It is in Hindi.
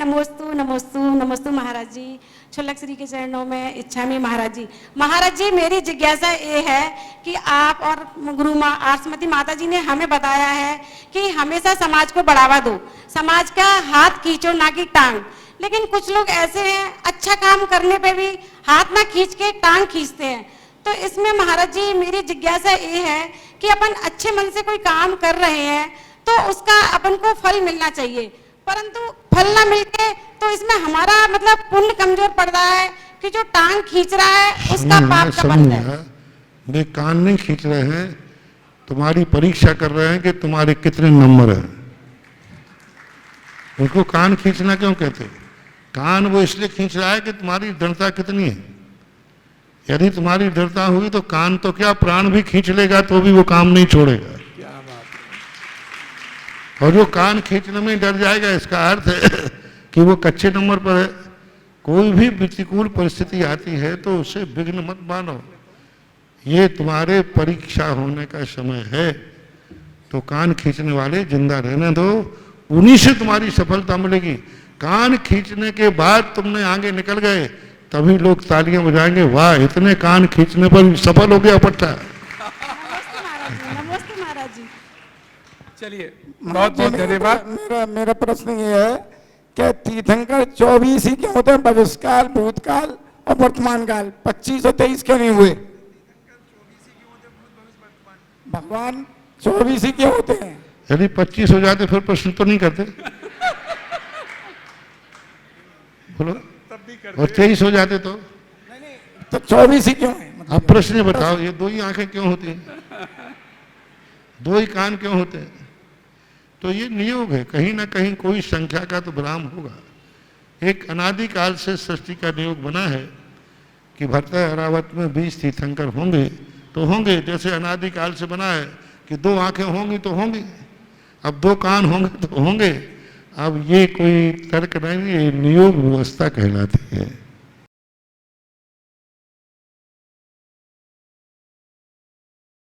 नमोस्तु नमोस्तु नमोस्तु महाराज जी। छुल्लक श्री के चरणों में इच्छामी महाराज जी। महाराज जी, मेरी जिज्ञासा ये है कि आप और गुरु माँ आसमती माता जी ने हमें बताया है कि हमेशा समाज को बढ़ावा दो, समाज का हाथ खींचो ना कि टांग। लेकिन कुछ लोग ऐसे हैं, अच्छा काम करने पे भी हाथ ना खींच के टांग खींचते हैं। तो इसमें महाराज जी मेरी जिज्ञासा ये है कि अपन अच्छे मन से कोई काम कर रहे हैं तो उसका अपन को फल मिलना चाहिए, परंतु फल ना मिलके तो इसमें हमारा मतलब पुण्य कमजोर पड़ रहा है कि जो टांग खींच रहा है उसका पाप का बन रहा है। वे कान नहीं खींच रहे हैं, तुम्हारी परीक्षा कर रहे हैं कि तुम्हारे कितने नंबर हैं। उनको कान खींचना क्यों कहते? कान वो इसलिए खींच रहा है कि तुम्हारी दृढ़ता कितनी है। यदि तुम्हारी दृढ़ता हुई तो कान तो क्या प्राण भी खींच लेगा तो भी वो काम नहीं छोड़ेगा। और जो कान खींचने में डर जाएगा, इसका अर्थ है कि वो कच्चे नंबर पर है। कोई भी प्रतिकूल परिस्थिति आती है तो उसे विघ्न मत मानो, ये तुम्हारे परीक्षा होने का समय है। तो कान खींचने वाले जिंदा रहने दो, उन्हीं से तुम्हारी सफलता मिलेगी। कान खींचने के बाद तुमने आगे निकल गए तभी लोग तालियां बजाएंगे, वाह इतने कान खींचने पर सफल हो गया पट्टा। नमस्ते महाराज जी। चलिए, बहुत बहुत धन्यवाद। मेरा प्रश्न ये है कि तीर्थंकर 24 ही क्यों होते हैं? भविष्यकाल, भूतकाल और वर्तमान काल 25 और 23 क्यों नहीं हुए? भगवान 24 ही क्यों होते हैं? यदि 25 हो जाते फिर प्रश्न तो नहीं करते, बोलो। और 23 हो जाते तो 24 ही क्यों है? अब प्रश्न बताओ, ये दो ही आंखें क्यों होती हैं, दो ही कान क्यों होते हैं? तो ये नियोग है, कहीं ना कहीं कोई संख्या का तो भ्रम होगा। एक अनादिकाल से सृष्टि का नियोग बना है कि भरता अरावत में 20 तीर्थंकर होंगे तो होंगे, जैसे अनादिकाल से बना है कि 2 आंखें होंगी तो होंगी, अब 2 कान होंगे तो होंगे। अब ये कोई तर्क नहीं, ये नियोग व्यवस्था कहलाती है।